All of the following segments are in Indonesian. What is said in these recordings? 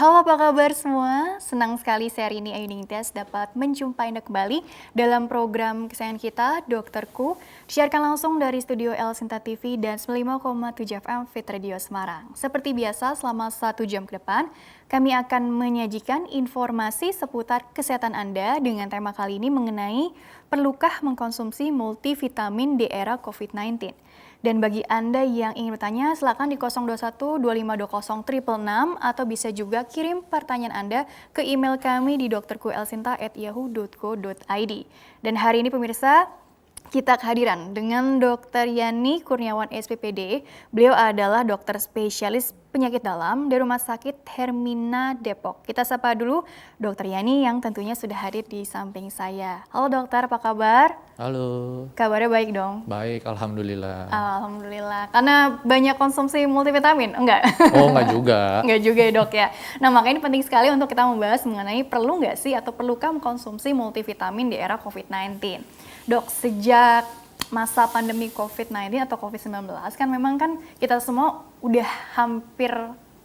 Halo, apa kabar semua? Senang sekali saya Rini Ayuningsih dapat menjumpai Anda kembali dalam program kesayangan kita, Dokterku, disiarkan langsung dari studio El Sinta TV dan 95,7 FM Fit Radio Semarang. Seperti biasa, selama 1 jam ke depan, kami akan menyajikan informasi seputar kesehatan Anda dengan tema kali ini mengenai perlukah mengkonsumsi multivitamin di era COVID-19. Dan bagi Anda yang ingin bertanya, silakan di 021 2520 666 atau bisa juga kirim pertanyaan Anda ke email kami di dokterkuelsinta@yahoo.co.id. Dan hari ini pemirsa, kita kehadiran dengan Dr. Yani Kurniawan SPPD. Beliau adalah dokter spesialis penyakit dalam dari Rumah Sakit Hermina Depok. Kita sapa dulu Dr. Yani yang tentunya sudah hadir di samping saya. Halo dokter, apa kabar? Halo, Kabarnya baik dong? baik, alhamdulillah. Alhamdulillah. Karena banyak konsumsi multivitamin? Enggak? Oh, enggak juga. Enggak juga ya dok ya. Nah makanya ini penting sekali untuk kita membahas mengenai perlu nggak sih atau perlukah mengkonsumsi multivitamin di era COVID-19. Dok, sejak masa pandemi COVID-19 atau COVID-19 kan memang kan kita semua udah hampir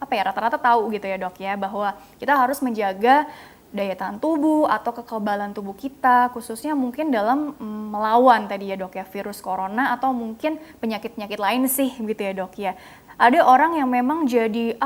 rata-rata tahu gitu ya dok ya, bahwa kita harus menjaga daya tahan tubuh atau kekebalan tubuh kita, khususnya mungkin dalam melawan tadi ya dok ya virus corona atau mungkin penyakit-penyakit lain sih gitu ya dok ya. Ada orang yang memang jadi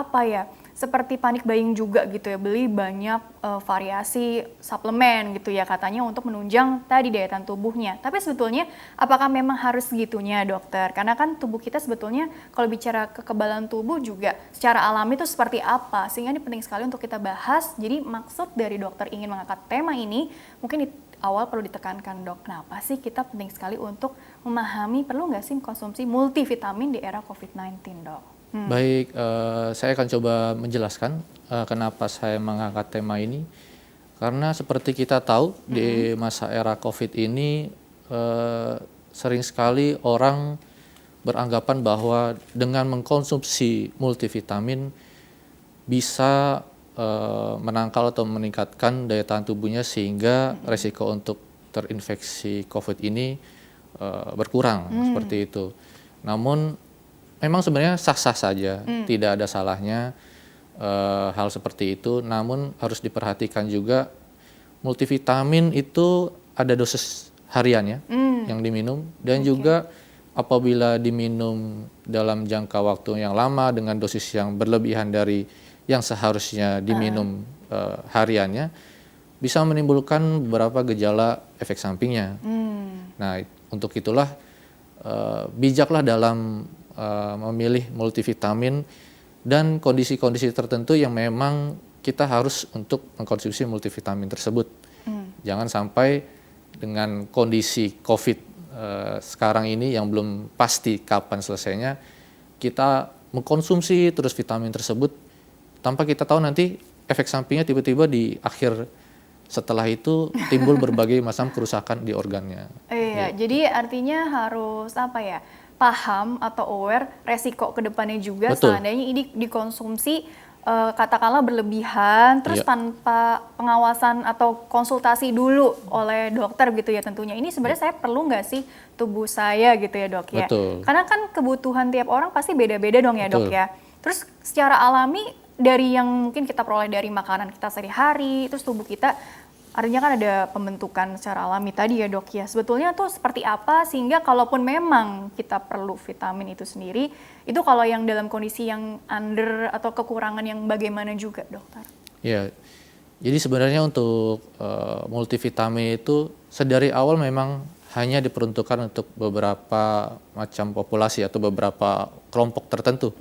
seperti panik buying juga gitu ya, beli banyak variasi suplemen gitu ya katanya untuk menunjang tadi daya tahan tubuhnya. Tapi sebetulnya apakah memang harus segitunya dokter? Karena kan tubuh kita sebetulnya kalau bicara kekebalan tubuh juga secara alami itu seperti apa? Sehingga ini penting sekali untuk kita bahas. Jadi maksud dari dokter ingin mengangkat tema ini mungkin di awal perlu ditekankan dok, kenapa sih kita penting sekali untuk memahami perlu nggak sih konsumsi multivitamin di era COVID-19 dok? Baik, saya akan coba menjelaskan kenapa saya mengangkat tema ini. Karena seperti kita tahu di masa era COVID ini sering sekali orang beranggapan bahwa dengan mengkonsumsi multivitamin bisa menangkal atau meningkatkan daya tahan tubuhnya sehingga resiko untuk terinfeksi COVID ini berkurang seperti itu. Namun memang sebenarnya sah-sah saja, tidak ada salahnya hal seperti itu. Namun harus diperhatikan juga multivitamin itu ada dosis hariannya yang diminum dan juga apabila diminum dalam jangka waktu yang lama dengan dosis yang berlebihan dari yang seharusnya diminum hariannya bisa menimbulkan beberapa gejala efek sampingnya. Nah, untuk itulah bijaklah dalam memilih multivitamin dan kondisi-kondisi tertentu yang memang kita harus untuk mengkonsumsi multivitamin tersebut. Jangan sampai dengan kondisi COVID sekarang ini yang belum pasti kapan selesainya, kita mengkonsumsi terus vitamin tersebut tanpa kita tahu nanti efek sampingnya tiba-tiba di akhir setelah itu timbul berbagai macam kerusakan di organnya. Iya, jadi artinya harus paham atau aware resiko ke depannya juga. Betul. Seandainya ini dikonsumsi katakanlah berlebihan terus tanpa pengawasan atau konsultasi dulu oleh dokter gitu ya tentunya. Ini sebenarnya saya perlu nggak sih tubuh saya gitu ya dok ya? Betul. Karena kan kebutuhan tiap orang pasti beda-beda dong ya dok Betul. ya. Terus secara alami dari yang mungkin kita peroleh dari makanan kita sehari-hari, terus tubuh kita artinya kan ada pembentukan secara alami tadi ya dok ya. Sebetulnya tuh seperti apa sehingga kalaupun memang kita perlu vitamin itu sendiri, itu kalau yang dalam kondisi yang under atau kekurangan yang bagaimana juga dokter? Ya, jadi sebenarnya untuk multivitamin itu sedari awal memang hanya diperuntukkan untuk beberapa macam populasi atau beberapa kelompok tertentu.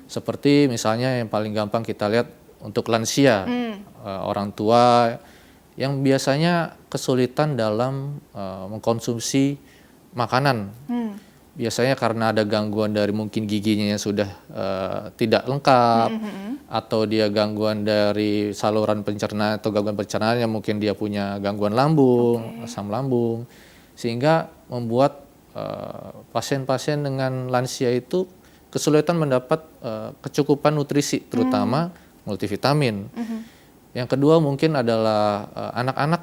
Seperti misalnya yang paling gampang kita lihat untuk lansia, orang tua yang biasanya kesulitan dalam mengkonsumsi makanan. Biasanya karena ada gangguan dari mungkin giginya yang sudah tidak lengkap, atau dia gangguan dari saluran pencernaan atau gangguan pencernaan yang mungkin dia punya gangguan lambung, asam lambung, sehingga membuat pasien-pasien dengan lansia itu kesulitan mendapat kecukupan nutrisi, terutama multivitamin. Yang kedua mungkin adalah anak-anak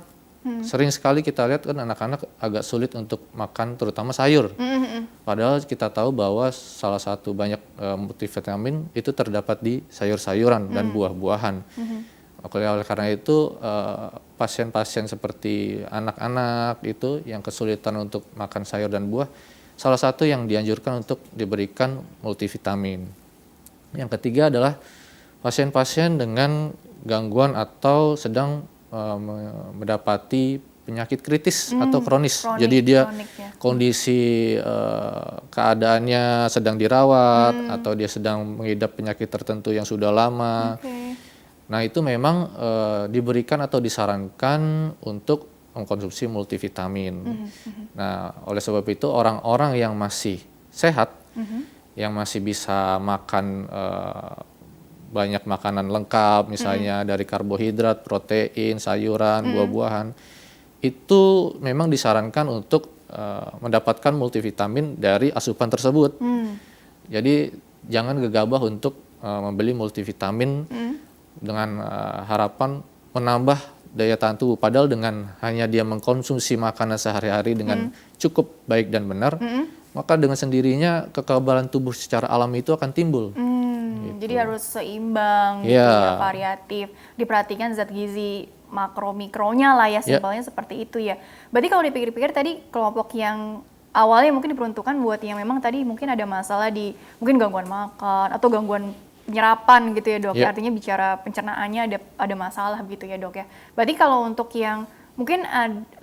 Sering sekali kita lihat kan anak-anak agak sulit untuk makan terutama sayur. Padahal kita tahu bahwa salah satu banyak multivitamin itu terdapat di sayur-sayuran dan buah-buahan. Oleh karena itu pasien-pasien seperti anak-anak itu yang kesulitan untuk makan sayur dan buah, salah satu yang dianjurkan untuk diberikan multivitamin. Yang ketiga adalah pasien-pasien dengan gangguan atau sedang mendapati penyakit kritis atau kronis. Jadi dia kondisi keadaannya sedang dirawat atau dia sedang mengidap penyakit tertentu yang sudah lama. Nah itu memang diberikan atau disarankan untuk mengkonsumsi multivitamin. Nah oleh sebab itu orang-orang yang masih sehat, yang masih bisa makan banyak makanan lengkap, misalnya dari karbohidrat, protein, sayuran, buah-buahan, itu memang disarankan untuk mendapatkan multivitamin dari asupan tersebut. Jadi jangan gegabah untuk membeli multivitamin dengan harapan menambah daya tahan tubuh. Padahal dengan hanya dia mengkonsumsi makanan sehari-hari dengan cukup baik dan benar, maka dengan sendirinya kekebalan tubuh secara alami itu akan timbul. Jadi harus seimbang, gitu ya, variatif. Diperhatikan zat gizi makro-mikronya lah ya, simpelnya seperti itu ya. Berarti kalau dipikir-pikir tadi kelompok yang awalnya mungkin diperuntukkan buat yang memang tadi mungkin ada masalah di mungkin gangguan makan atau gangguan penyerapan gitu ya dok. Artinya bicara pencernaannya ada masalah gitu ya dok ya. Berarti kalau untuk yang mungkin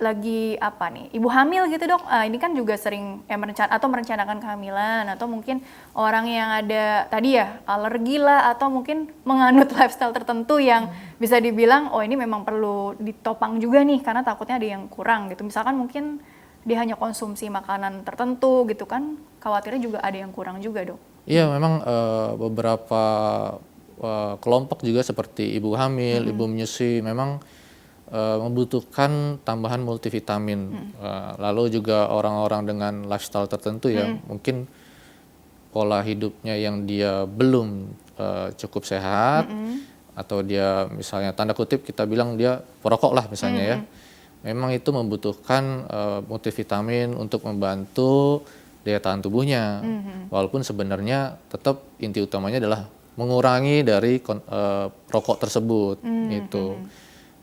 lagi apa nih, ibu hamil gitu dok, ini kan juga sering merencanakan kehamilan, atau mungkin orang yang ada tadi ya alergi lah, atau mungkin menganut lifestyle tertentu yang bisa dibilang oh ini memang perlu ditopang juga nih karena takutnya ada yang kurang gitu. Misalkan mungkin dia hanya konsumsi makanan tertentu gitu kan, khawatirnya juga ada yang kurang juga dok. Iya memang beberapa kelompok juga seperti ibu hamil, ibu menyusui memang membutuhkan tambahan multivitamin. Lalu juga orang-orang dengan lifestyle tertentu ya, mungkin pola hidupnya yang dia belum cukup sehat, atau dia misalnya tanda kutip kita bilang dia perokok lah misalnya ya. Memang itu membutuhkan multivitamin untuk membantu daya tahan tubuhnya. Walaupun sebenarnya tetap inti utamanya adalah mengurangi dari rokok tersebut gitu.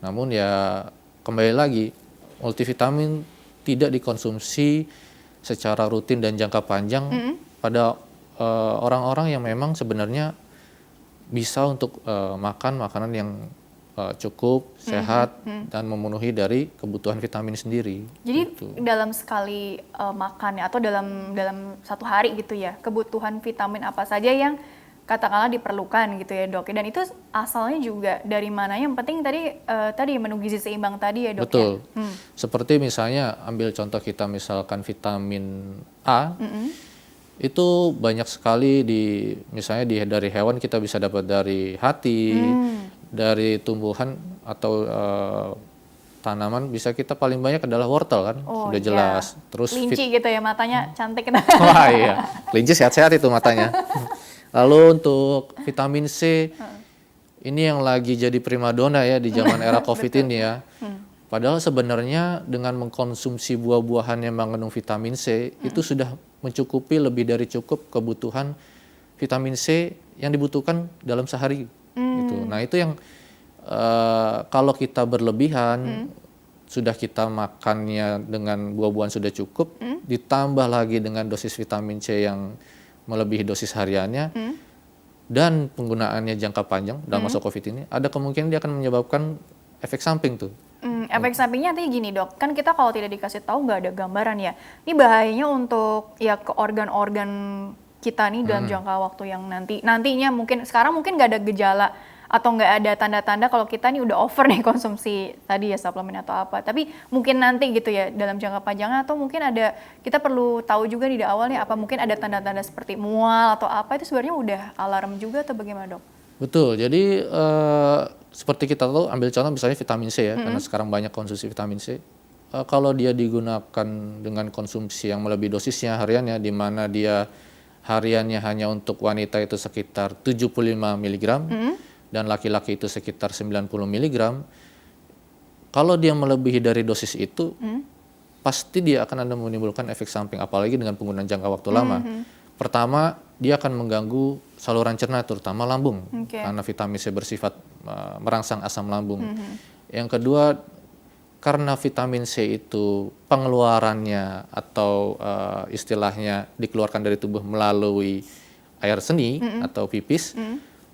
Namun ya kembali lagi, multivitamin tidak dikonsumsi secara rutin dan jangka panjang pada orang-orang yang memang sebenarnya bisa untuk makan makanan yang cukup, sehat, dan memenuhi dari kebutuhan vitamin sendiri. Jadi gitu. Dalam sekali makan ya, atau dalam satu hari gitu ya, kebutuhan vitamin apa saja yang katakanlah diperlukan gitu ya dok, dan itu asalnya juga dari mana? Yang penting tadi menu gizi seimbang tadi ya dok. Betul. Ya? Seperti misalnya ambil contoh kita misalkan vitamin A, itu banyak sekali misalnya dari hewan kita bisa dapat dari hati, dari tumbuhan atau tanaman bisa kita paling banyak adalah wortel kan, sudah jelas. Terus kelinci gitu ya, matanya cantik. Wah iya, kelinci sehat-sehat itu matanya. Lalu untuk vitamin C, ini yang lagi jadi primadona ya di zaman era COVID ini ya. Padahal sebenarnya dengan mengkonsumsi buah-buahan yang mengandung vitamin C, itu sudah mencukupi lebih dari cukup kebutuhan vitamin C yang dibutuhkan dalam sehari. Gitu. Nah itu yang kalau kita berlebihan, sudah kita makannya dengan buah-buahan sudah cukup, ditambah lagi dengan dosis vitamin C yang melebihi dosis hariannya, dan penggunaannya jangka panjang dalam masa COVID ini, ada kemungkinan dia akan menyebabkan efek samping tuh. Efek sampingnya artinya gini dok, kan kita kalau tidak dikasih tahu nggak ada gambaran ya. Ini bahayanya untuk ya ke organ-organ kita nih dalam jangka waktu yang nantinya mungkin sekarang mungkin nggak ada gejala atau nggak ada tanda-tanda kalau kita nih udah over nih konsumsi tadi ya suplemen atau apa. Tapi mungkin nanti gitu ya dalam jangka panjangnya, atau mungkin ada, kita perlu tahu juga di awal nih apa mungkin ada tanda-tanda seperti mual atau apa, itu sebenarnya udah alarm juga atau bagaimana dok? Betul, jadi seperti kita tahu ambil contoh misalnya vitamin C ya, karena sekarang banyak konsumsi vitamin C. Kalau dia digunakan dengan konsumsi yang melebihi dosisnya hariannya, di mana dia hariannya hanya untuk wanita itu sekitar 75 mg, dan laki-laki itu sekitar 90 mg, Kalau dia melebihi dari dosis itu, pasti dia akan ada menimbulkan efek samping, apalagi dengan penggunaan jangka waktu lama. Pertama, dia akan mengganggu saluran cerna, terutama lambung, karena vitamin C bersifat merangsang asam lambung. Yang kedua, karena vitamin C itu pengeluarannya atau istilahnya dikeluarkan dari tubuh melalui air seni atau pipis,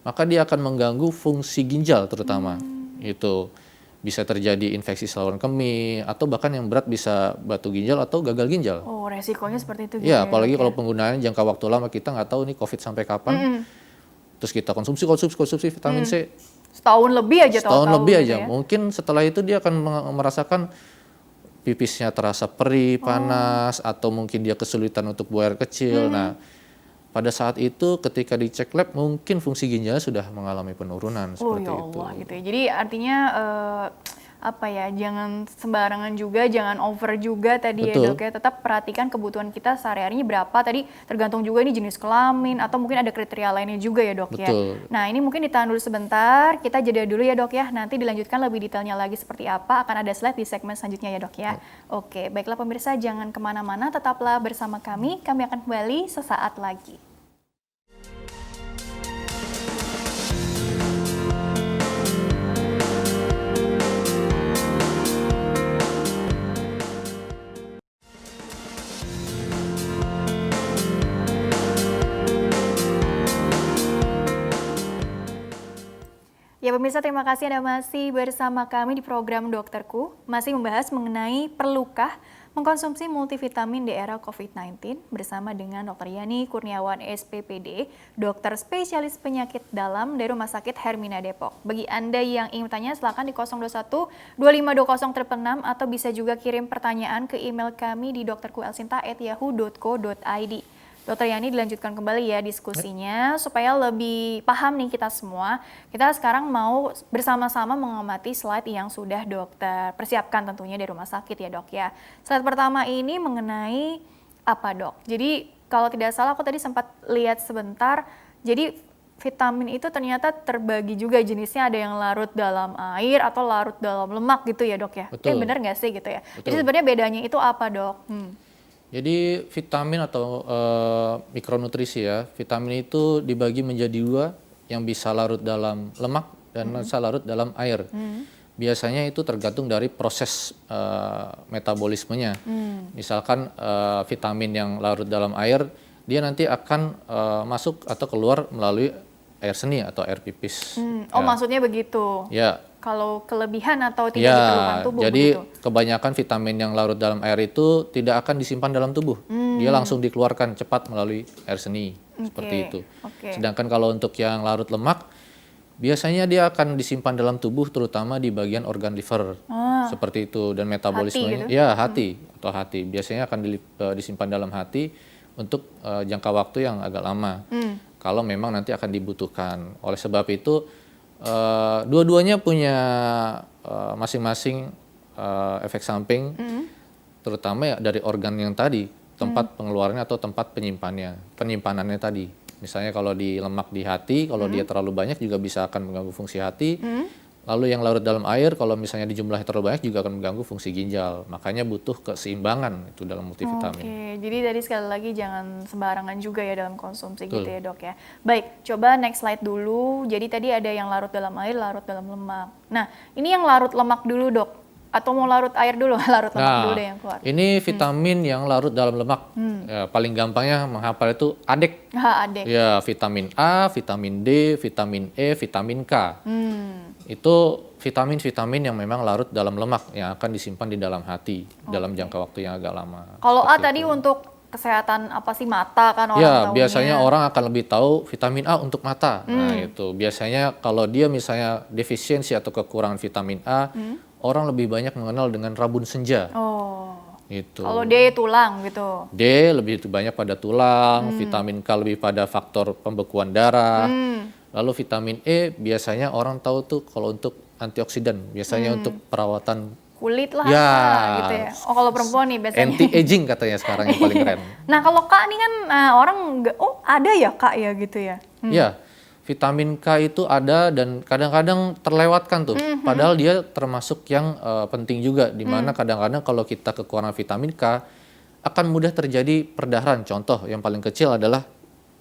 maka dia akan mengganggu fungsi ginjal terutama. Itu bisa terjadi infeksi saluran kemih atau bahkan yang berat bisa batu ginjal atau gagal ginjal. Oh, resikonya seperti itu gitu Ya, ya, apalagi Dok, kalau penggunaannya jangka waktu lama, kita nggak tahu nih COVID sampai kapan. Terus kita konsumsi vitamin C. Setahun lebih aja Setahun tahu-tahu lebih gitu aja. ya. Mungkin setelah itu dia akan merasakan pipisnya terasa perih, panas, atau mungkin dia kesulitan untuk buang air kecil. Nah, pada saat itu ketika dicek lab mungkin fungsi ginjalnya sudah mengalami penurunan Oh seperti ya itu. Allah gitu ya. Jadi artinya apa ya, jangan sembarangan juga, jangan over juga tadi ya Betul. Dok ya. Tetap perhatikan kebutuhan kita sehari-harinya berapa. Tadi tergantung juga ini jenis kelamin atau mungkin ada kriteria lainnya juga ya Dok ya. Betul. Nah ini mungkin ditahan dulu sebentar, kita jeda dulu ya Dok ya. Nanti dilanjutkan lebih detailnya lagi seperti apa, akan ada slide di segmen selanjutnya ya Dok ya. Oke, baiklah pemirsa, jangan kemana-mana, tetaplah bersama kami akan kembali sesaat lagi. Ya pemirsa, terima kasih Anda masih bersama kami di program Dokterku, masih membahas mengenai perlukah mengkonsumsi multivitamin di era COVID-19 bersama dengan Dr. Yani Kurniawan SPPD, dokter spesialis penyakit dalam dari Rumah Sakit Hermina Depok. Bagi Anda yang ingin bertanya, silakan di 021 2520 36 atau bisa juga kirim pertanyaan ke email kami di dokterkuelsinta@yahoo.co.id. Dokter Yani, dilanjutkan kembali ya diskusinya supaya lebih paham nih kita semua. Kita sekarang mau bersama-sama mengamati slide yang sudah dokter persiapkan tentunya dari rumah sakit ya Dok ya. Slide pertama ini mengenai apa Dok? Jadi kalau tidak salah aku tadi sempat lihat sebentar, jadi vitamin itu ternyata terbagi juga jenisnya, ada yang larut dalam air atau larut dalam lemak gitu ya Dok ya. Betul. Benar nggak sih gitu ya? Betul. Jadi sebenarnya bedanya itu apa Dok? Jadi vitamin atau mikronutrisi ya, vitamin itu dibagi menjadi dua, yang bisa larut dalam lemak dan bisa larut dalam air. Biasanya itu tergantung dari proses metabolismenya. Misalkan vitamin yang larut dalam air, dia nanti akan masuk atau keluar melalui air seni atau air pipis. Oh maksudnya begitu. Ya. Kalau kelebihan atau tidak diperlukan tubuh jadi begitu? kebanyakan vitamin yang larut dalam air itu tidak akan disimpan dalam tubuh. Dia langsung dikeluarkan cepat melalui air seni, seperti itu. Sedangkan kalau untuk yang larut lemak, biasanya dia akan disimpan dalam tubuh, terutama di bagian organ liver, seperti itu. Dan metabolismenya, gitu? hati atau hati. Biasanya akan disimpan dalam hati untuk jangka waktu yang agak lama. Kalau memang nanti akan dibutuhkan. Oleh sebab itu, dua-duanya punya masing-masing efek samping, terutama ya dari organ yang tadi, tempat pengeluarannya atau tempat penyimpanannya tadi. Misalnya kalau di lemak di hati, kalau dia terlalu banyak juga bisa akan mengganggu fungsi hati. Lalu yang larut dalam air, kalau misalnya dijumlahi terlalu banyak juga akan mengganggu fungsi ginjal. Makanya butuh keseimbangan itu dalam multivitamin. Oke, jadi tadi sekali lagi jangan sembarangan juga ya dalam konsumsi. Betul. Gitu ya Dok ya. Baik, coba next slide dulu. Jadi tadi ada yang larut dalam air, larut dalam lemak. Nah, ini yang larut lemak dulu Dok. Atau mau larut air dulu? Larut lemak dulu deh yang keluar. Ini vitamin yang larut dalam lemak. Ya, paling gampangnya menghafal itu ADEK. ADEK. Ya, vitamin A, vitamin D, vitamin E, vitamin K. Itu vitamin-vitamin yang memang larut dalam lemak yang akan disimpan di dalam hati dalam jangka waktu yang agak lama. Kalau A tadi untuk kesehatan apa sih, mata kan orang tahunya. Biasanya orang akan lebih tahu vitamin A untuk mata. Nah itu biasanya kalau dia misalnya defisiensi atau kekurangan vitamin A, orang lebih banyak mengenal dengan rabun senja. Itu. Kalau D tulang gitu. D lebih banyak pada tulang, vitamin K lebih pada faktor pembekuan darah. Lalu vitamin E biasanya orang tahu tuh kalau untuk antioksidan, biasanya untuk perawatan kulit lah gitu ya. Oh kalau perempuan nih biasanya. Anti-aging katanya sekarang yang paling keren. Nah kalau K ini kan orang nggak, oh ada ya K ya gitu ya. Ya, vitamin K itu ada dan kadang-kadang terlewatkan tuh. Padahal dia termasuk yang penting juga, di mana kadang-kadang kalau kita kekurangan vitamin K akan mudah terjadi perdarahan. Contoh yang paling kecil adalah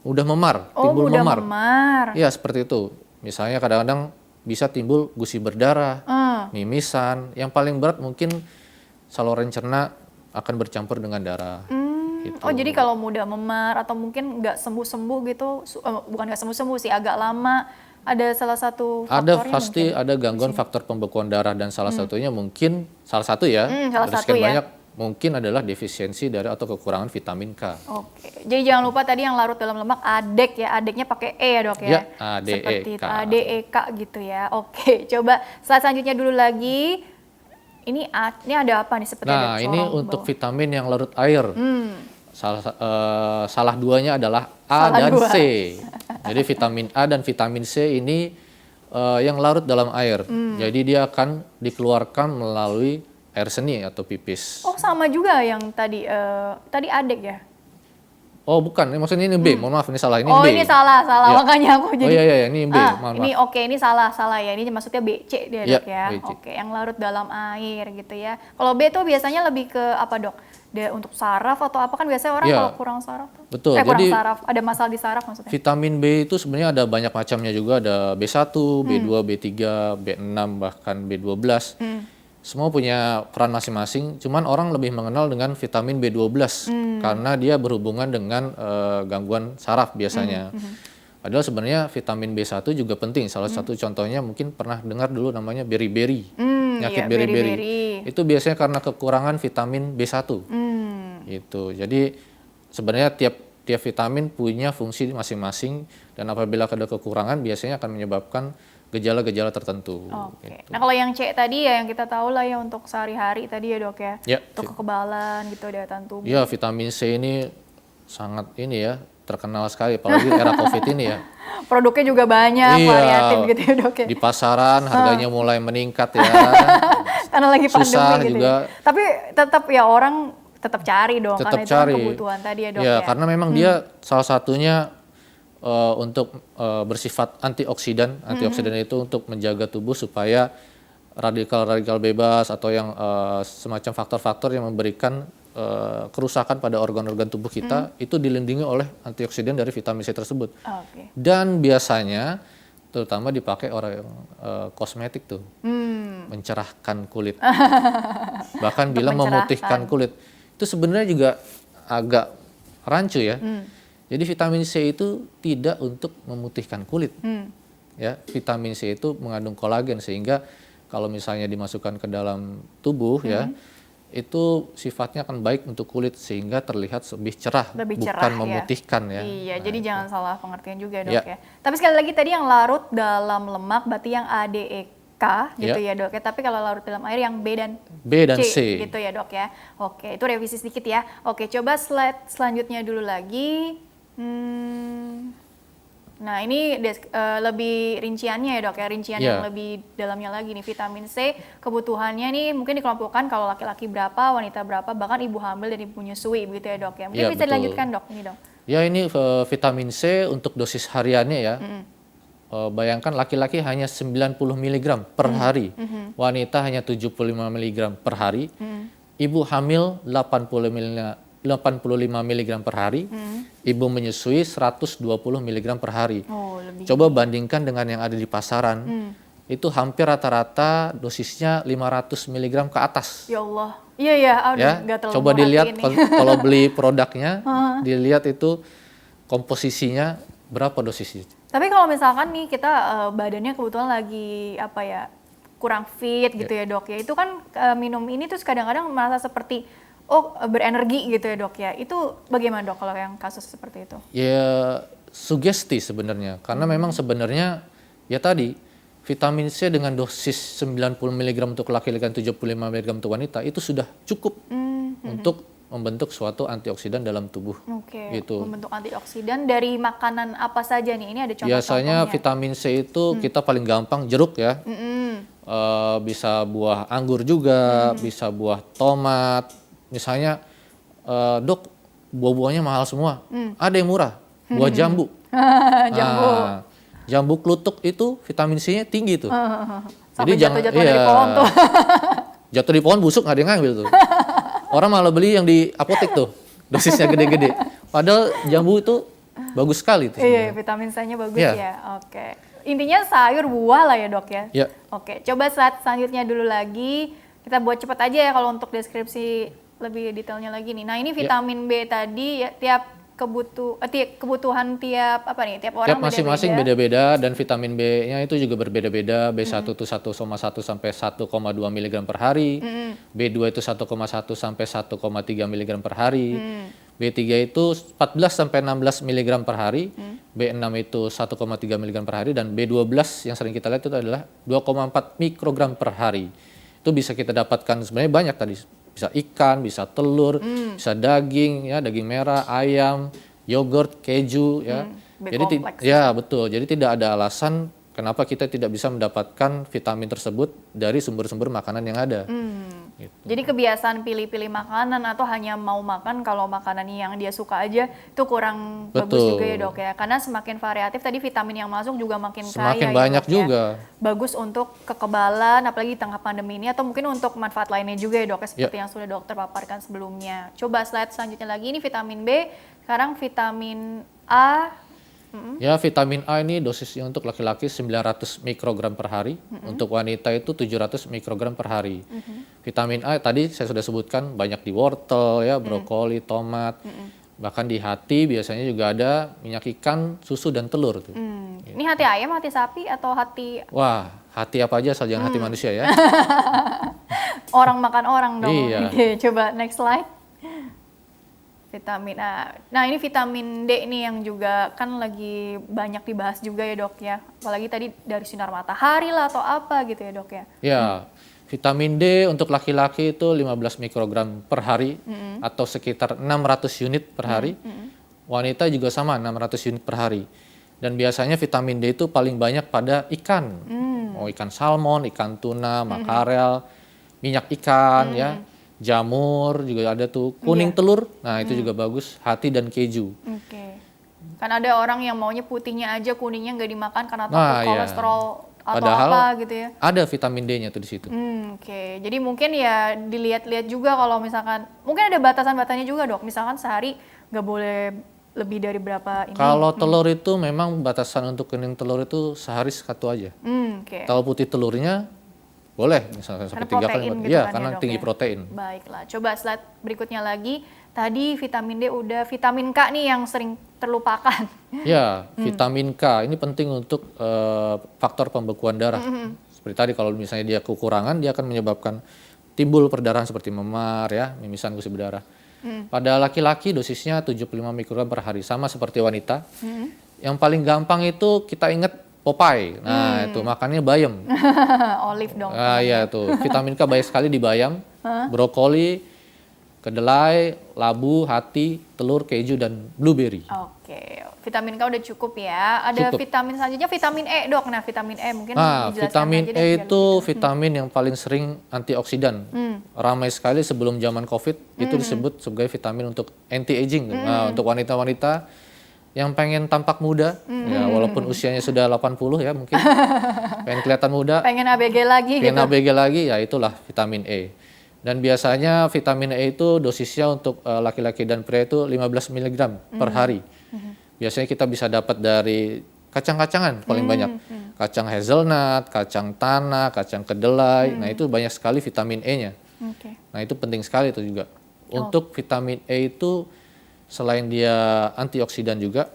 mudah memar, Oh, timbul mudah memar. memar. Iya, seperti itu. Misalnya kadang-kadang bisa timbul gusi berdarah, mimisan. Yang paling berat mungkin saluran cerna akan bercampur dengan darah. Gitu. Oh, jadi kalau mudah memar atau mungkin nggak sembuh-sembuh gitu, bukan nggak sembuh-sembuh sih, agak lama, ada salah satu Ada faktornya pasti mungkin? ada gangguan faktor pembekuan darah dan salah satunya mungkin salah satu ya, Salah dari satu sekian ya. banyak mungkin adalah defisiensi dari atau kekurangan vitamin K. Oke, jadi jangan lupa tadi yang larut dalam lemak ADEK ya, ADEK-nya pakai E ya dok ya? Ya, ADEK. Seperti itu, ADEK gitu ya. Oke, coba slide selanjutnya dulu lagi. Ini ada apa nih seperti Nah, ada ini corong untuk bawah. vitamin yang larut air. Salah duanya adalah A Salah dan dua. C. Jadi vitamin A dan vitamin C ini yang larut dalam air. Jadi dia akan dikeluarkan melalui air seni atau pipis. Oh, sama juga yang tadi ADEK ya? Oh bukan, maksudnya ini B. Mohon maaf, ini salah. Ini Oh, B. ini salah Ya. makanya aku jadi. Oh iya, ini B. Mohon Ini maaf. oke, ini salah ya. Ini maksudnya BC dia Ya, dok ya. BC. Oke, yang larut dalam air gitu ya. Kalau B tuh biasanya lebih ke apa dok? Untuk saraf atau apa, kan biasanya orang Ya, kalau kurang saraf tuh. betul. Kurang Jadi saraf, ada masalah di saraf maksudnya. vitamin B itu sebenarnya ada banyak macamnya juga, ada B1, B2, B3, B6, bahkan B12. Semua punya peran masing-masing, cuman orang lebih mengenal dengan vitamin B12 karena dia berhubungan dengan gangguan saraf biasanya. Padahal sebenarnya vitamin B1 juga penting. Salah satu contohnya mungkin pernah dengar dulu namanya beriberi. Penyakit Iya, beriberi. beriberi. Itu biasanya karena kekurangan vitamin B1. Gitu. Jadi sebenarnya tiap vitamin punya fungsi masing-masing dan apabila ada kekurangan biasanya akan menyebabkan gejala-gejala tertentu. Oke. Gitu. Nah kalau yang C tadi ya yang kita tahu lah ya untuk sehari-hari tadi ya dok ya. Ya, Untuk kekebalan gitu, daya tahan tubuh. ya vitamin C ini sangat ini ya terkenal sekali apalagi era COVID ini ya. Produknya juga banyak, Iya. variatif gitu ya dok ya. Di pasaran harganya mulai meningkat ya. Karena lagi pandemi Susah gitu juga. ya. Tapi tetap ya orang tetap cari dong, Tetap karena itu cari. kan kebutuhan tadi ya dok Ya, ya. karena memang dia salah satunya untuk bersifat antioksidan. Antioksidan itu untuk menjaga tubuh supaya radikal-radikal bebas atau yang semacam faktor-faktor yang memberikan kerusakan pada organ-organ tubuh kita itu dilindungi oleh antioksidan dari vitamin C tersebut. Oke. Dan biasanya terutama dipakai orang yang kosmetik tuh, mencerahkan kulit. Bahkan bilang memutihkan kulit. Itu sebenarnya juga agak rancu ya. Jadi vitamin C itu tidak untuk memutihkan kulit. Ya, vitamin C itu mengandung kolagen sehingga kalau misalnya dimasukkan ke dalam tubuh ya, itu sifatnya akan baik untuk kulit sehingga terlihat lebih cerah, Lebih bukan cerah, ya. memutihkan ya. Iya, Nah, jadi itu. jangan salah pengertian juga dok Ya. ya. Tapi sekali lagi tadi yang larut dalam lemak berarti yang ADEK gitu ya dok ya. Tapi kalau larut dalam air yang B dan B dan C. gitu ya dok ya. Oke, itu revisi sedikit ya. Oke, coba slide selanjutnya dulu lagi. Nah ini lebih rinciannya ya dok ya, rincian Ya. yang lebih dalamnya lagi nih. Vitamin C kebutuhannya nih mungkin dikelompokkan kalau laki-laki berapa, wanita berapa, bahkan ibu hamil dan ibu menyusui begitu ya dok ya. Mungkin Ya, bisa betul. dilanjutkan dok ini dok. Ya ini vitamin C untuk dosis hariannya ya. Bayangkan laki-laki hanya 90 mg per hari, wanita hanya 75 mg per hari, ibu hamil 85 mg per hari, ibu menyusui 120 mg per hari. Oh, lebih. Coba bandingkan dengan yang ada di pasaran, itu hampir rata-rata dosisnya 500 mg ke atas. Ya Allah. Iya ya, Ya, nggak terlalu coba dilihat merhatiin nih. kalau beli produknya, dilihat itu komposisinya berapa dosisnya. Tapi kalau misalkan nih kita badannya kebetulan lagi apa ya kurang fit gitu ya dok ya, itu kan minum ini terus kadang-kadang merasa seperti berenergi gitu ya dok ya, itu bagaimana dok kalau yang kasus seperti itu? Ya sugesti sebenarnya, karena memang sebenarnya ya tadi vitamin C dengan dosis 90 mg untuk laki-laki dan 75 mg untuk wanita itu sudah cukup untuk membentuk suatu antioksidan dalam tubuh. Oke, Gitu. membentuk antioksidan dari makanan apa saja nih? Ini ada Biasanya contoh-contohnya. vitamin C itu kita paling gampang jeruk ya. Bisa buah anggur juga, bisa buah tomat. Misalnya, dok, buah-buahnya mahal semua. Ada yang murah, buah jambu. Jambu. Nah, Jambu klutuk itu vitamin C-nya tinggi tuh. Sampai Jadi jangan jatuh-jatuh dari pohon tuh. jatuh di pohon busuk nggak ada yang ngambil tuh. Orang malah beli yang di apotek tuh, dosisnya gede-gede. Padahal jambu itu bagus sekali tuh. Iya, vitamin C-nya bagus Iya. ya. Oke. Intinya sayur buah lah ya dok ya. Ya. Oke, coba slide selanjutnya dulu lagi. Kita buat cepat aja ya kalau untuk deskripsi lebih detailnya lagi nih. Nah ini vitamin B tadi ya tiap kebutuhan tiap apa nih tiap orang Tiap masing-masing beda-beda dan vitamin B-nya itu juga berbeda-beda. B1 itu 1,1 sampai 1,2 mg per hari. B2 itu 1,1 sampai 1,3 mg per hari. B3 itu 14 sampai 16 mg per hari. B6 itu 1,3 mg per hari dan B12 yang sering kita lihat itu adalah 2,4 mikrogram per hari. Itu bisa kita dapatkan sebenarnya banyak tadi. Bisa ikan, bisa telur, bisa daging, ya daging merah, ayam, yogurt, keju, ya. Jadi ya betul. Jadi tidak ada alasan kenapa kita tidak bisa mendapatkan vitamin tersebut dari sumber-sumber makanan yang ada. Gitu. Jadi kebiasaan pilih-pilih makanan atau hanya mau makan kalau makanan yang dia suka aja itu kurang bagus juga ya dok ya. Karena semakin variatif tadi vitamin yang masuk juga makin semakin kaya banyak ya, dok, juga. Ya. Bagus untuk kekebalan apalagi di tengah pandemi ini atau mungkin untuk manfaat lainnya juga ya dok ya, seperti yang sudah dokter paparkan sebelumnya. Coba slide selanjutnya lagi ini vitamin B, sekarang vitamin A. Ya, vitamin A ini dosisnya untuk laki-laki 900 mikrogram per hari, untuk wanita itu 700 mikrogram per hari. Vitamin A tadi saya sudah sebutkan banyak di wortel, ya, brokoli, tomat, bahkan di hati biasanya juga ada minyak ikan, susu dan telur tuh. Ini hati ayam, hati sapi atau hati? Wah, hati apa aja asal jangan hati manusia ya. Orang makan orang dong. Iya. Oke, coba next slide. Vitamin A. Nah ini vitamin D nih yang juga kan lagi banyak dibahas juga ya dok ya. Apalagi tadi dari sinar matahari lah atau apa gitu ya dok ya. Ya, vitamin D untuk laki-laki itu 15 mikrogram per hari atau sekitar 600 unit per hari. Wanita juga sama 600 unit per hari. Dan biasanya vitamin D itu paling banyak pada ikan. Mau ikan salmon, ikan tuna, makarel, minyak ikan ya. Jamur juga ada tuh, kuning telur, nah itu juga bagus, hati dan keju. Oke. Kan ada orang yang maunya putihnya aja, kuningnya nggak dimakan karena takut kolesterol atau padahal apa gitu ya. Ada vitamin D-nya tuh di situ. Oke. Jadi mungkin ya dilihat-lihat juga kalau misalkan, mungkin ada batasan-batasannya juga dok, misalkan sehari nggak boleh lebih dari berapa ini. Kalau telur itu memang batasan untuk kuning telur itu sehari satu aja. Kalau putih telurnya boleh misalkan sampai 3 kali. Gitu ya, kan karena ya, tinggi ya? protein. Baiklah, coba slide berikutnya lagi. Tadi vitamin D udah, vitamin K nih yang sering terlupakan. Ya, vitamin K ini penting untuk faktor pembekuan darah. Seperti tadi kalau misalnya dia kekurangan, dia akan menyebabkan timbul perdarahan seperti memar, ya, mimisan, gusi berdarah. Pada laki-laki dosisnya 75 mikrogram per hari, sama seperti wanita. Yang paling gampang itu kita ingat Popeye, nah itu makannya bayam. Olive dong. Iya tuh, vitamin K banyak sekali di bayam, brokoli, kedelai, labu, hati, telur, keju, dan blueberry. Oke, vitamin K udah cukup ya. Ada Cukup. vitamin selanjutnya vitamin E dok. Nah vitamin E mungkin dijelaskan vitamin aja E deh, itu vitamin yang paling sering antioksidan. Ramai sekali sebelum zaman COVID itu disebut sebagai vitamin untuk anti-aging. Nah, untuk wanita-wanita yang pengen tampak muda, ya walaupun usianya sudah 80 ya mungkin, pengen kelihatan muda, pengen ABG lagi pengen gitu. ABG lagi, ya itulah vitamin E. Dan biasanya vitamin E itu dosisnya untuk laki-laki dan pria itu 15 mg per hari. Biasanya kita bisa dapat dari kacang-kacangan paling banyak. Kacang hazelnut, kacang tanah, kacang kedelai, nah itu banyak sekali vitamin E-nya. Nah itu penting sekali itu juga. Untuk vitamin E itu selain dia antioksidan juga,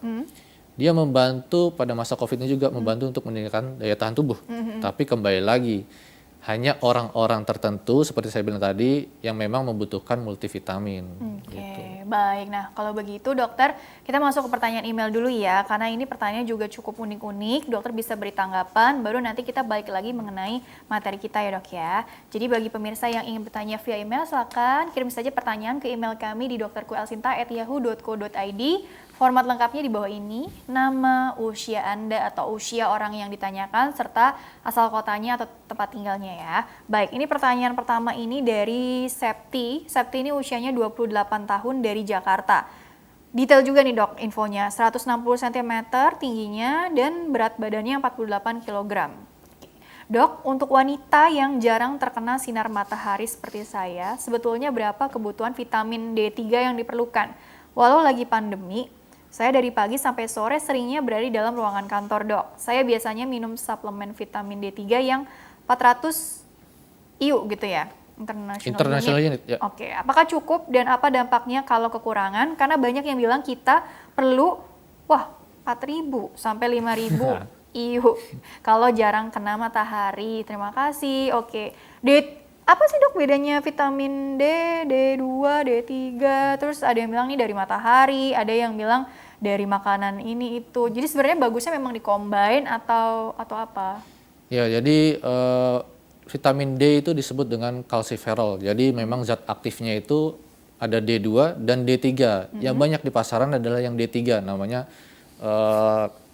dia membantu pada masa COVID ini juga membantu untuk meningkatkan daya tahan tubuh. Tapi kembali lagi, hanya orang-orang tertentu seperti saya bilang tadi yang memang membutuhkan multivitamin. Oke, baik. Nah, kalau begitu dokter, kita masuk ke pertanyaan email dulu ya, karena ini pertanyaan juga cukup unik-unik. Dokter bisa beri tanggapan, baru nanti kita balik lagi mengenai materi kita ya dok ya. Jadi bagi pemirsa yang ingin bertanya via email, silakan kirim saja pertanyaan ke email kami di drkuelsinta@yahoo.co.id. Format lengkapnya di bawah ini, nama, usia Anda atau usia orang yang ditanyakan, serta asal kotanya atau tempat tinggalnya ya. Baik, ini pertanyaan pertama ini dari Septi. Septi ini usianya 28 tahun dari Jakarta. Detail juga nih dok infonya, 160 cm tingginya dan berat badannya 48 kg. Dok, untuk wanita yang jarang terkena sinar matahari seperti saya, sebetulnya berapa kebutuhan vitamin D3 yang diperlukan? Walau lagi pandemi, saya dari pagi sampai sore seringnya berada di dalam ruangan kantor dok. Saya biasanya minum suplemen vitamin D3 yang 400 IU gitu ya? International unit, ya. Oke, apakah cukup dan apa dampaknya kalau kekurangan? Karena banyak yang bilang kita perlu, 4.000 sampai 5.000 IU kalau jarang kena matahari. Terima kasih. Oke, apa sih dok bedanya vitamin D, D2, D3? Terus ada yang bilang nih dari matahari, ada yang bilang dari makanan ini itu. Jadi sebenarnya bagusnya memang di-combine atau apa? Ya, jadi vitamin D itu disebut dengan calciferol. Jadi memang zat aktifnya itu ada D2 dan D3. Yang banyak di pasaran adalah yang D3, namanya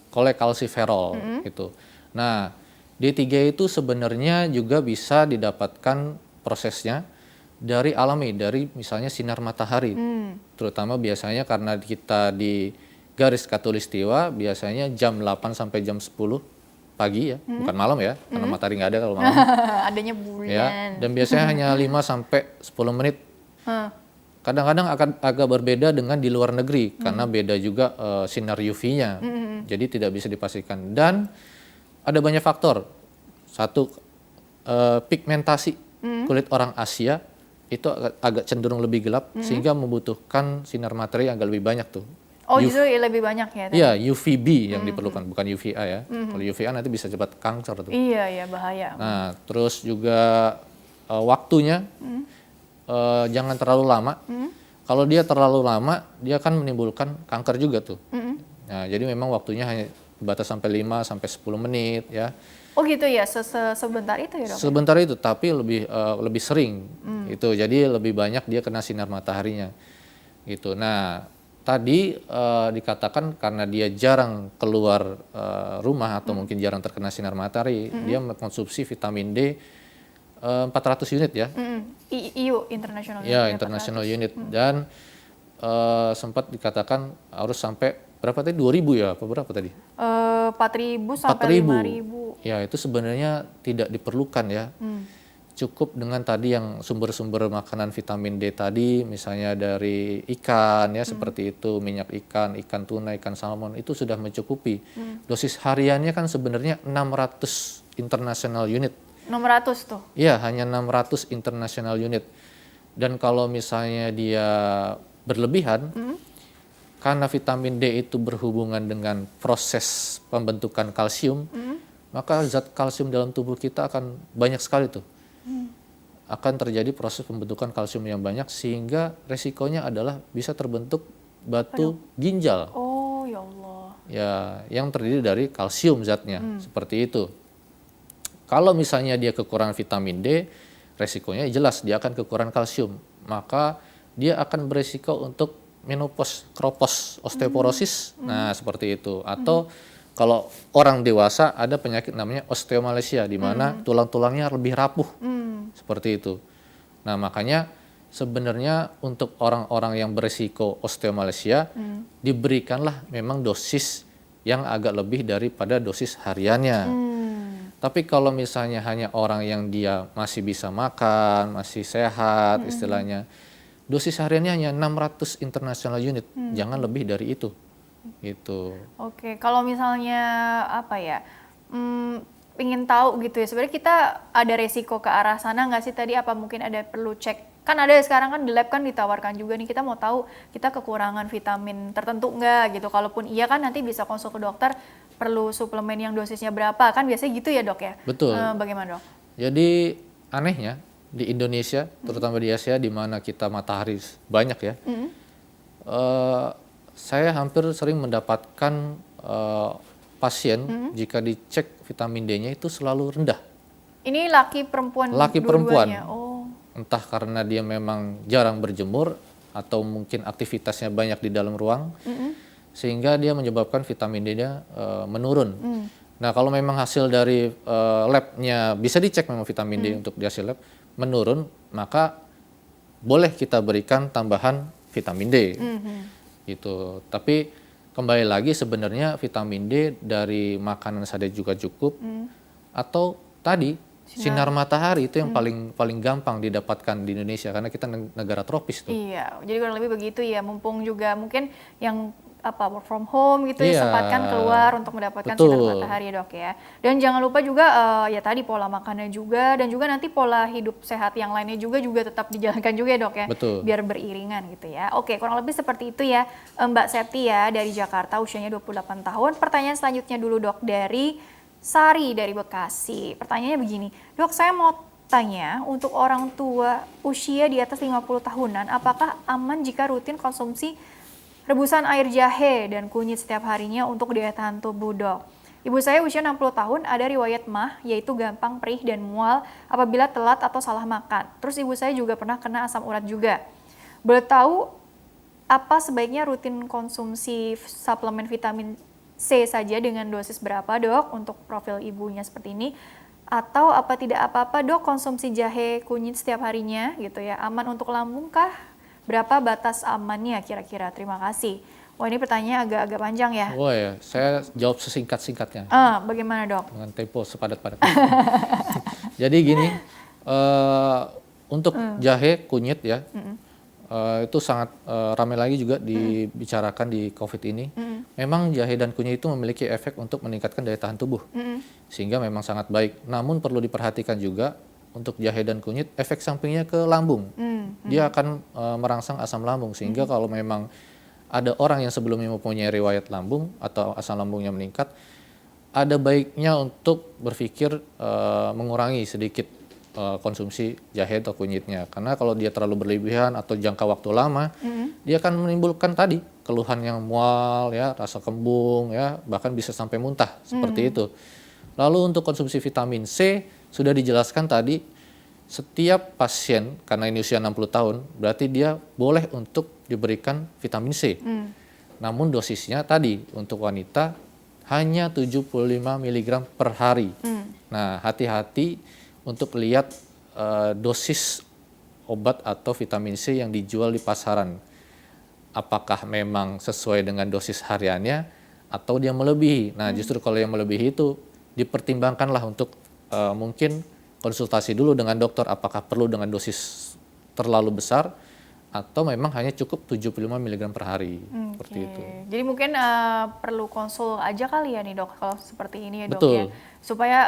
cholecalciferol gitu. Nah, D3 itu sebenarnya juga bisa didapatkan prosesnya dari alami, dari misalnya sinar matahari. Terutama biasanya karena kita di garis khatulistiwa biasanya jam 8 sampai jam 10 pagi ya, bukan malam ya, karena matahari nggak ada kalau malam. Adanya bulan. Ya, dan biasanya hanya 5 sampai 10 menit. Kadang-kadang akan agak berbeda dengan di luar negeri karena beda juga sinar UV-nya. Jadi tidak bisa dipastikan. Dan ada banyak faktor. Satu, pigmentasi kulit orang Asia itu agak cenderung lebih gelap sehingga membutuhkan sinar matahari agak lebih banyak tuh. Oh, justru lebih banyak ya? Iya, UVB yang diperlukan, bukan UVA ya. Kalau UVA nanti bisa cepat kanker tuh. Iya, bahaya. Nah, terus juga waktunya jangan terlalu lama. Kalau dia terlalu lama, dia akan menimbulkan kanker juga tuh. Nah, jadi memang waktunya hanya batas sampai 5 sampai 10 menit ya. Oh gitu ya, sebentar itu ya dok? Sebentar itu, tapi lebih sering itu. Jadi lebih banyak dia kena sinar mataharinya gitu. Nah, tadi dikatakan karena dia jarang keluar rumah atau mungkin jarang terkena sinar matahari, dia mengkonsumsi vitamin D 400 unit ya. IU, International Unit. Ya, International Unit. Dan sempat dikatakan harus sampai berapa tadi? 2.000 ya? Apa berapa tadi? 4.000 sampai 5.000. Ya, itu sebenarnya tidak diperlukan ya. Cukup dengan tadi yang sumber-sumber makanan vitamin D tadi, misalnya dari ikan ya, seperti itu, minyak ikan, ikan tuna, ikan salmon, itu sudah mencukupi. Dosis hariannya kan sebenarnya 600 international unit. 600 tuh? Iya, hanya 600 international unit. Dan kalau misalnya dia berlebihan, karena vitamin D itu berhubungan dengan proses pembentukan kalsium, maka zat kalsium dalam tubuh kita akan banyak sekali tuh. Akan terjadi proses pembentukan kalsium yang banyak sehingga resikonya adalah bisa terbentuk batu ginjal. Oh ya Allah. Ya, yang terdiri dari kalsium zatnya, seperti itu. Kalau misalnya dia kekurangan vitamin D, resikonya jelas dia akan kekurangan kalsium. Maka dia akan beresiko untuk menopause, kropos, osteoporosis. Nah, seperti itu. Atau kalau orang dewasa ada penyakit namanya osteomalacia di mana tulang-tulangnya lebih rapuh. Seperti itu. Nah, makanya sebenarnya untuk orang-orang yang berisiko osteomalacia diberikanlah memang dosis yang agak lebih daripada dosis hariannya. Tapi kalau misalnya hanya orang yang dia masih bisa makan, masih sehat istilahnya, dosis hariannya hanya 600 international unit, jangan lebih dari itu. Gitu. Oke, kalau misalnya apa ya, ingin tahu gitu ya, sebenarnya kita ada resiko ke arah sana nggak sih tadi? Apa mungkin ada perlu cek? Kan ada sekarang kan di lab kan ditawarkan juga nih, kita mau tahu kita kekurangan vitamin tertentu nggak gitu. Kalaupun iya kan nanti bisa konsul ke dokter, perlu suplemen yang dosisnya berapa, kan biasanya gitu ya dok ya? Betul. Bagaimana dok? Jadi anehnya di Indonesia, terutama di Asia di mana kita matahari banyak ya, saya hampir sering mendapatkan pasien jika dicek vitamin D-nya itu selalu rendah. Ini laki perempuan? Laki perempuan. Oh. Entah karena dia memang jarang berjemur atau mungkin aktivitasnya banyak di dalam ruang, sehingga dia menyebabkan vitamin D-nya menurun. Nah, kalau memang hasil dari labnya bisa dicek memang vitamin D untuk di hasil lab menurun, maka boleh kita berikan tambahan vitamin D. gitu. Tapi kembali lagi sebenarnya vitamin D dari makanan saja juga cukup, atau tadi sinar matahari itu yang paling gampang didapatkan di Indonesia karena kita negara tropis tuh. Iya, jadi kurang lebih begitu ya. Mumpung juga mungkin yang work from home gitu ya, Iya, sempatkan keluar untuk mendapatkan betul. sinar matahari ya dok ya. Dan jangan lupa juga ya tadi pola makannya juga, dan juga nanti pola hidup sehat yang lainnya juga tetap dijalankan juga ya dok ya. Betul. Biar beriringan gitu ya. Oke, kurang lebih seperti itu ya Mbak Septi ya dari Jakarta, usianya 28 tahun. Pertanyaan selanjutnya dulu dok dari Sari dari Bekasi. Pertanyaannya begini, dok saya mau tanya untuk orang tua usia di atas 50 tahunan, apakah aman jika rutin konsumsi rebusan air jahe dan kunyit setiap harinya untuk daya tahan tubuh dok? Ibu saya usia 60 tahun, ada riwayat MAH, yaitu gampang perih dan mual apabila telat atau salah makan. Terus ibu saya juga pernah kena asam urat juga. Boleh tahu apa sebaiknya rutin konsumsi suplemen vitamin C saja dengan dosis berapa dok untuk profil ibunya seperti ini? Atau apa tidak apa-apa dok konsumsi jahe kunyit setiap harinya gitu ya? Aman untuk lambung kah? Berapa batas amannya kira-kira? Terima kasih. Wah ini pertanyaannya agak-agak panjang ya. Oh ya, saya jawab sesingkat-singkatnya Bagaimana dok? dengan tempo sepadat-padat. Jadi gini, untuk jahe kunyit ya, itu sangat ramai lagi juga dibicarakan di COVID ini. Memang jahe dan kunyit itu memiliki efek untuk meningkatkan daya tahan tubuh, sehingga memang sangat baik. Namun perlu diperhatikan juga untuk jahe dan kunyit, efek sampingnya ke lambung. Dia akan merangsang asam lambung, sehingga kalau memang ada orang yang sebelumnya mempunyai riwayat lambung atau asam lambungnya meningkat, ada baiknya untuk berpikir mengurangi sedikit konsumsi jahe atau kunyitnya. Karena kalau dia terlalu berlebihan atau jangka waktu lama, dia akan menimbulkan tadi keluhan yang mual, ya, rasa kembung, ya, bahkan bisa sampai muntah seperti itu. Lalu untuk konsumsi vitamin C sudah dijelaskan tadi, setiap pasien karena ini usia 60 tahun, berarti dia boleh untuk diberikan vitamin C. Namun dosisnya tadi untuk wanita hanya 75 mg per hari. Nah, hati-hati untuk lihat dosis obat atau vitamin C yang dijual di pasaran. Apakah memang sesuai dengan dosis hariannya atau dia melebihi. Nah, justru kalau yang melebihi itu dipertimbangkanlah untuk mungkin konsultasi dulu dengan dokter apakah perlu dengan dosis terlalu besar atau memang hanya cukup 75 mg per hari. Seperti itu. Jadi mungkin perlu konsul aja kali ya nih dok kalau seperti ini ya dok. Betul. Ya. Supaya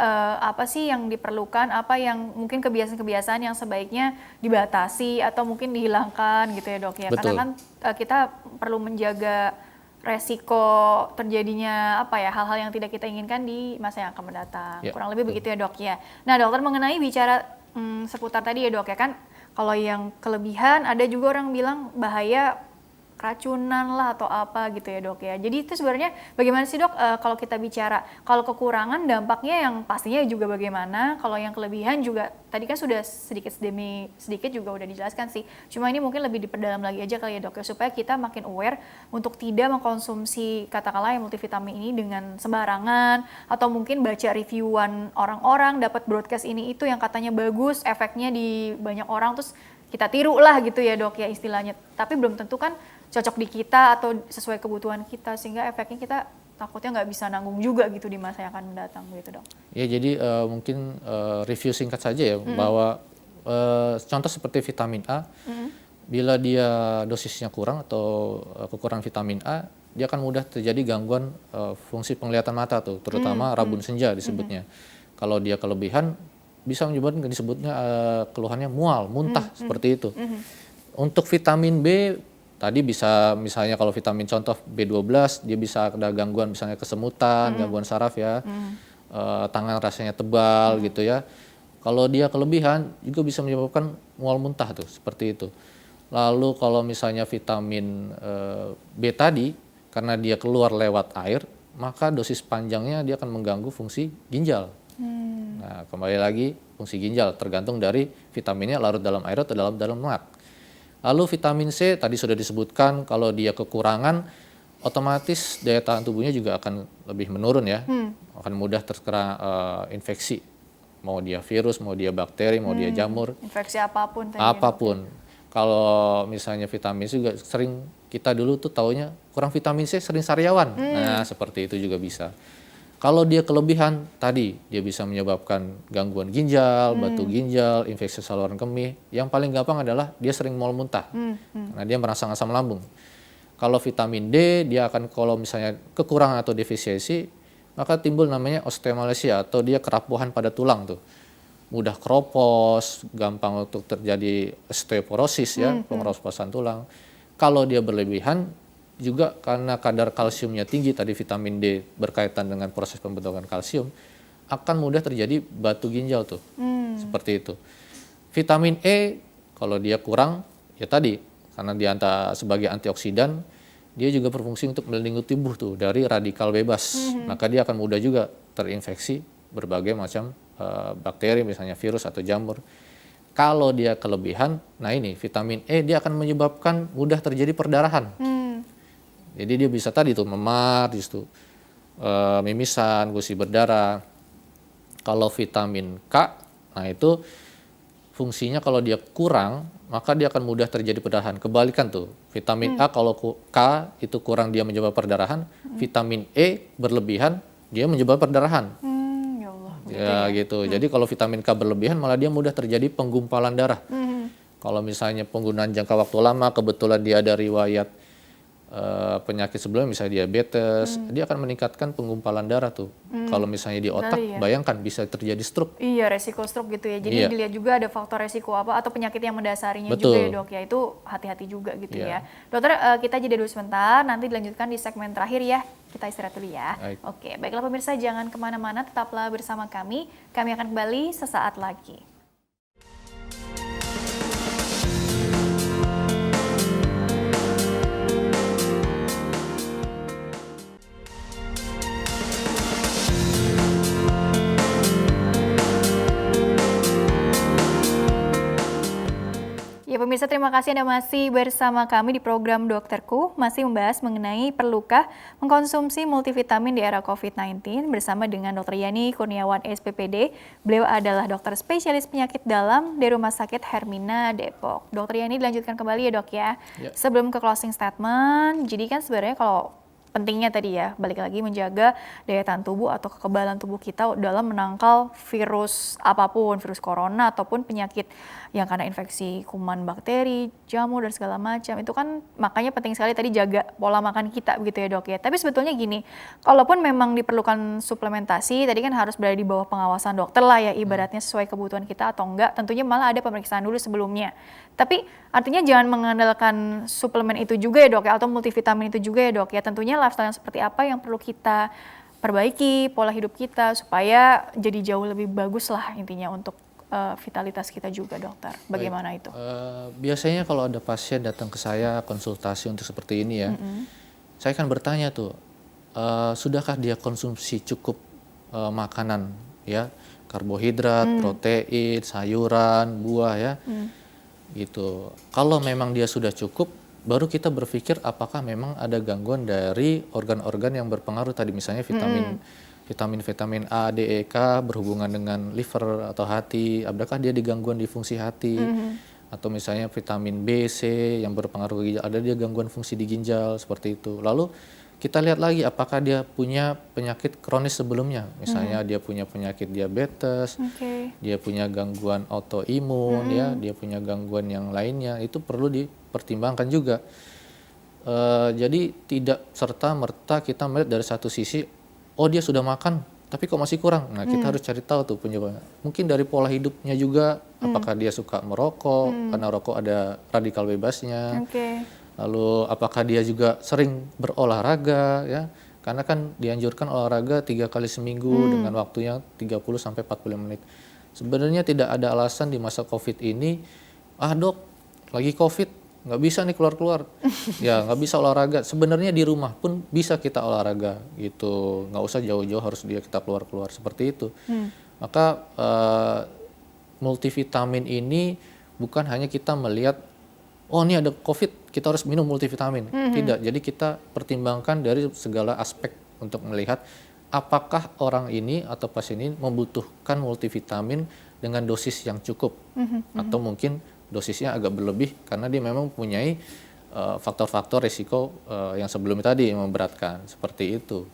apa sih yang diperlukan, apa yang mungkin kebiasaan-kebiasaan yang sebaiknya dibatasi atau mungkin dihilangkan gitu ya dok ya. Betul. Karena kan kita perlu menjaga resiko terjadinya hal-hal yang tidak kita inginkan di masa yang akan mendatang. Ya, Kurang lebih betul. begitu ya dok ya. Nah dokter mengenai bicara seputar tadi ya dok ya kan, kalau yang kelebihan ada juga orang bilang bahaya keracunan lah atau apa gitu ya dok ya. Jadi itu sebenarnya bagaimana sih dok kalau kita bicara, kalau kekurangan dampaknya yang pastinya juga bagaimana, kalau yang kelebihan juga tadi kan sudah sedikit demi sedikit juga udah dijelaskan sih. Cuma ini mungkin lebih diperdalam lagi aja kali ya dok ya, supaya kita makin aware untuk tidak mengkonsumsi katakanlah yang multivitamin ini dengan sembarangan, atau mungkin baca reviewan orang-orang, dapat broadcast ini itu yang katanya bagus, efeknya di banyak orang terus kita tiru lah gitu ya dok ya istilahnya. Tapi belum tentu kan cocok di kita atau sesuai kebutuhan kita, sehingga efeknya kita takutnya nggak bisa nanggung juga gitu di masa yang akan mendatang gitu dok. Ya jadi mungkin review singkat saja ya bahwa contoh seperti vitamin A, bila dia dosisnya kurang atau kekurangan vitamin A, dia akan mudah terjadi gangguan fungsi penglihatan mata tuh, terutama rabun senja disebutnya. Kalau dia kelebihan bisa menyebabkan disebutnya keluhannya mual, muntah seperti itu. Untuk vitamin B tadi bisa misalnya kalau vitamin contoh B12 dia bisa ada gangguan misalnya kesemutan, gangguan saraf ya, tangan rasanya tebal gitu ya. Kalau dia kelebihan juga bisa menyebabkan mual muntah tuh seperti itu. Lalu kalau misalnya vitamin B tadi karena dia keluar lewat air, maka dosis panjangnya dia akan mengganggu fungsi ginjal. Nah, kembali lagi fungsi ginjal tergantung dari vitaminnya larut dalam air atau dalam lemak. Lalu vitamin C tadi sudah disebutkan kalau dia kekurangan otomatis daya tahan tubuhnya juga akan lebih menurun ya. Akan mudah terkena infeksi. Mau dia virus, mau dia bakteri, mau dia jamur. Infeksi apapun tadi. Apapun. Kalau misalnya vitamin C juga sering kita dulu tuh taunya kurang vitamin C sering sariawan. Nah, seperti itu juga bisa. Kalau dia kelebihan tadi, dia bisa menyebabkan gangguan ginjal, batu ginjal, infeksi saluran kemih. Yang paling gampang adalah dia sering mual muntah, karena dia merangsang asam lambung. Kalau vitamin D, dia akan kalau misalnya kekurangan atau defisiensi, maka timbul namanya osteomalacia atau dia kerapuhan pada tulang tuh. Mudah keropos, gampang untuk terjadi osteoporosis ya, pengeroposan tulang. Kalau dia berlebihan, juga karena kadar kalsiumnya tinggi, tadi vitamin D berkaitan dengan proses pembentukan kalsium, akan mudah terjadi batu ginjal tuh, seperti itu. Vitamin E, kalau dia kurang, ya tadi, karena dia sebagai antioksidan, dia juga berfungsi untuk melindungi tubuh tuh dari radikal bebas, maka dia akan mudah juga terinfeksi berbagai macam bakteri, misalnya virus atau jamur. Kalau dia kelebihan, nah ini vitamin E dia akan menyebabkan mudah terjadi perdarahan. Jadi dia bisa tadi tuh memar, itu mimisan, gusi berdarah. Kalau vitamin K, nah itu fungsinya kalau dia kurang, maka dia akan mudah terjadi perdarahan. Kebalikan tuh, vitamin A kalau K itu kurang dia menyebabkan perdarahan, vitamin E berlebihan dia menyebabkan perdarahan. Ya Allah. Ya gitu. Jadi kalau vitamin K berlebihan malah dia mudah terjadi penggumpalan darah. Kalau misalnya penggunaan jangka waktu lama, kebetulan dia ada riwayat penyakit sebelumnya, misalnya diabetes, dia akan meningkatkan penggumpalan darah tuh. Kalau misalnya di otak, bayangkan bisa terjadi stroke. Iya, resiko stroke gitu ya. Jadi dilihat juga ada faktor resiko apa atau penyakit yang mendasarinya Betul. juga ya dok ya. Itu hati-hati juga gitu ya. Dokter, kita jeda dulu sebentar, nanti dilanjutkan di segmen terakhir ya. Kita istirahat dulu ya. Baik. Oke, baiklah pemirsa, jangan kemana-mana, tetaplah bersama kami. Kami akan kembali sesaat lagi. Ya pemirsa, terima kasih Anda masih bersama kami di program Dokterku, masih membahas mengenai perlukah mengkonsumsi multivitamin di era COVID-19 bersama dengan Dr. Yani Kurniawan SPPD. Beliau adalah dokter spesialis penyakit dalam di Rumah Sakit Hermina Depok. Dr. Yani, dilanjutkan kembali ya dok ya. Sebelum ke closing statement, jadi kan sebenarnya kalau pentingnya tadi ya, balik lagi menjaga daya tahan tubuh atau kekebalan tubuh kita dalam menangkal virus apapun, virus corona ataupun penyakit yang karena infeksi kuman bakteri, jamur dan segala macam. Itu kan makanya penting sekali tadi jaga pola makan kita begitu ya dok ya. Tapi sebetulnya gini, kalaupun memang diperlukan suplementasi, tadi kan harus berada di bawah pengawasan dokter lah ya, ibaratnya sesuai kebutuhan kita atau enggak. Tentunya malah ada pemeriksaan dulu sebelumnya. Tapi artinya jangan mengandalkan suplemen itu juga ya dok ya, atau multivitamin itu juga ya dok ya. Tentunya lifestyle yang seperti apa yang perlu kita perbaiki, pola hidup kita supaya jadi jauh lebih bagus lah intinya untuk vitalitas kita juga dokter. Bagaimana itu? Biasanya kalau ada pasien datang ke saya konsultasi untuk seperti ini ya, saya akan bertanya tuh, sudahkah dia konsumsi cukup makanan ya, karbohidrat, protein, sayuran, buah ya, gitu. Kalau memang dia sudah cukup, baru kita berpikir apakah memang ada gangguan dari organ-organ yang berpengaruh tadi, misalnya vitamin A, D, E, K berhubungan dengan liver atau hati, adakah dia di gangguan di fungsi hati, atau misalnya vitamin B, C yang berpengaruh ke ginjal, ada dia gangguan fungsi di ginjal, seperti itu. Lalu kita lihat lagi apakah dia punya penyakit kronis sebelumnya, misalnya dia punya penyakit diabetes, dia punya gangguan autoimun, ya, dia punya gangguan yang lainnya, itu perlu dipertimbangkan juga. Jadi tidak serta-merta kita melihat dari satu sisi, oh dia sudah makan, tapi kok masih kurang. Nah kita harus cari tahu tuh penyebabnya. Mungkin dari pola hidupnya juga, apakah dia suka merokok, karena rokok ada radikal bebasnya. Lalu apakah dia juga sering berolahraga, ya? Karena kan dianjurkan olahraga 3 kali seminggu dengan waktunya 30-45 menit. Sebenarnya tidak ada alasan di masa COVID ini, dok, lagi COVID, nggak bisa nih keluar-keluar, ya nggak bisa olahraga. Sebenarnya di rumah pun bisa kita olahraga gitu, nggak usah jauh-jauh harus kita keluar-keluar seperti itu. Maka multivitamin ini bukan hanya kita melihat, oh ini ada COVID, kita harus minum multivitamin. Tidak, jadi kita pertimbangkan dari segala aspek untuk melihat apakah orang ini atau pasien ini membutuhkan multivitamin dengan dosis yang cukup, atau mungkin dosisnya agak berlebih karena dia memang mempunyai faktor-faktor risiko yang sebelumnya tadi yang memberatkan, seperti itu.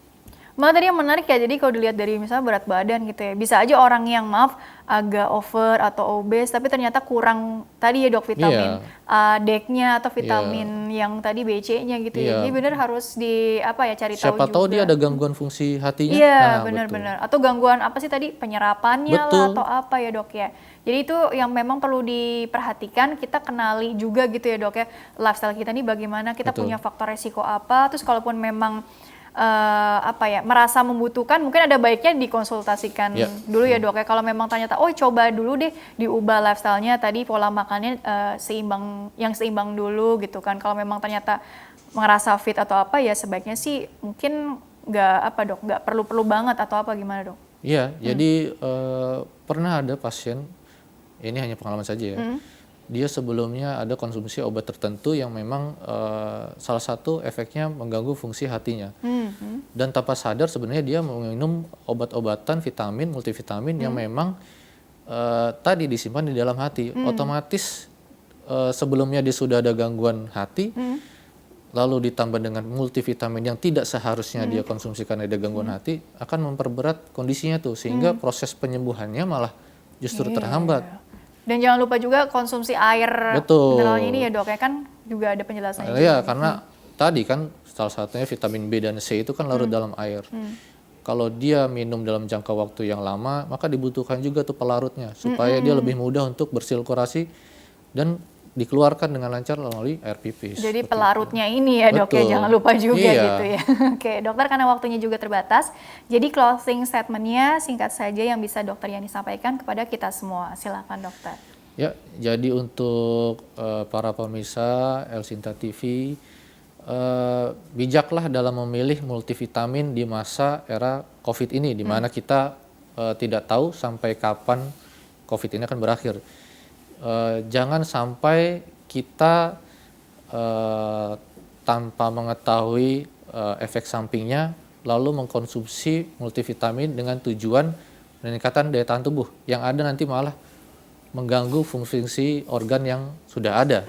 Malah tadi yang menarik ya, jadi kalau dilihat dari misalnya berat badan gitu ya, bisa aja orang yang maaf agak over atau obes, tapi ternyata kurang tadi ya dok vitamin A, D-nya atau vitamin yang tadi B-C-nya gitu ya. Jadi benar harus cari tahu juga. Siapa tahu dia ada gangguan fungsi hatinya. Iya, Nah, benar-benar. Atau gangguan apa sih tadi, penyerapannya lah atau apa ya dok ya. Jadi itu yang memang perlu diperhatikan, kita kenali juga gitu ya dok ya, lifestyle kita nih bagaimana, kita punya faktor resiko apa, terus kalaupun memang merasa membutuhkan, mungkin ada baiknya dikonsultasikan dulu ya dok ya. Kalau memang ternyata, coba dulu deh diubah lifestyle-nya, tadi pola makannya seimbang dulu gitu kan. Kalau memang ternyata merasa fit atau apa ya sebaiknya sih mungkin nggak perlu banget atau apa gimana dok? Iya, jadi pernah ada pasien, ini hanya pengalaman saja ya. Dia sebelumnya ada konsumsi obat tertentu yang memang salah satu efeknya mengganggu fungsi hatinya. Dan tanpa sadar sebenarnya dia meminum obat-obatan vitamin, multivitamin yang memang tadi disimpan di dalam hati. Otomatis sebelumnya dia sudah ada gangguan hati, lalu ditambah dengan multivitamin yang tidak seharusnya dia konsumsi karena ada gangguan hati, akan memperberat kondisinya tuh, sehingga proses penyembuhannya malah justru terhambat. Dan jangan lupa juga konsumsi air mineralnya ini ya dok ya, kan juga ada penjelasannya. Iya, karena tadi kan salah satunya vitamin B dan C itu kan larut dalam air. Kalau dia minum dalam jangka waktu yang lama, maka dibutuhkan juga tuh pelarutnya supaya dia lebih mudah untuk bersirkulasi dan dikeluarkan dengan lancar melalui air pipis. Jadi pelarutnya ini ya dok ya, jangan lupa juga gitu ya. Oke dokter, karena waktunya juga terbatas, jadi closing statement-nya singkat saja yang bisa dokter Yani sampaikan kepada kita semua. Silakan dokter. Ya, jadi untuk para pemirsa El Sinta TV, bijaklah dalam memilih multivitamin di masa era COVID ini, di mana kita tidak tahu sampai kapan COVID ini akan berakhir. Jangan sampai kita tanpa mengetahui efek sampingnya lalu mengkonsumsi multivitamin dengan tujuan peningkatan daya tahan tubuh, yang ada nanti malah mengganggu fungsi organ yang sudah ada.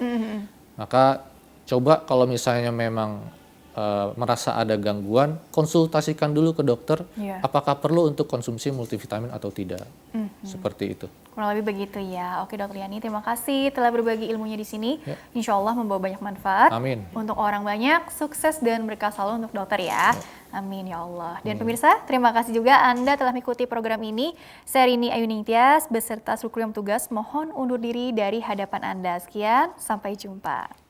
Maka coba kalau misalnya memang merasa ada gangguan, konsultasikan dulu ke dokter apakah perlu untuk konsumsi multivitamin atau tidak. Seperti itu. Kurang lebih begitu ya. Oke dokter Yani, terima kasih telah berbagi ilmunya di sini. Insya Allah membawa banyak manfaat. Amin. Untuk orang banyak, sukses dan berkah selalu untuk dokter ya. Amin ya Allah. Dan pemirsa, terima kasih juga Anda telah mengikuti program ini. Saya Rini Ayu Ningtyas beserta seluruh tugas mohon undur diri dari hadapan Anda. Sekian, sampai jumpa.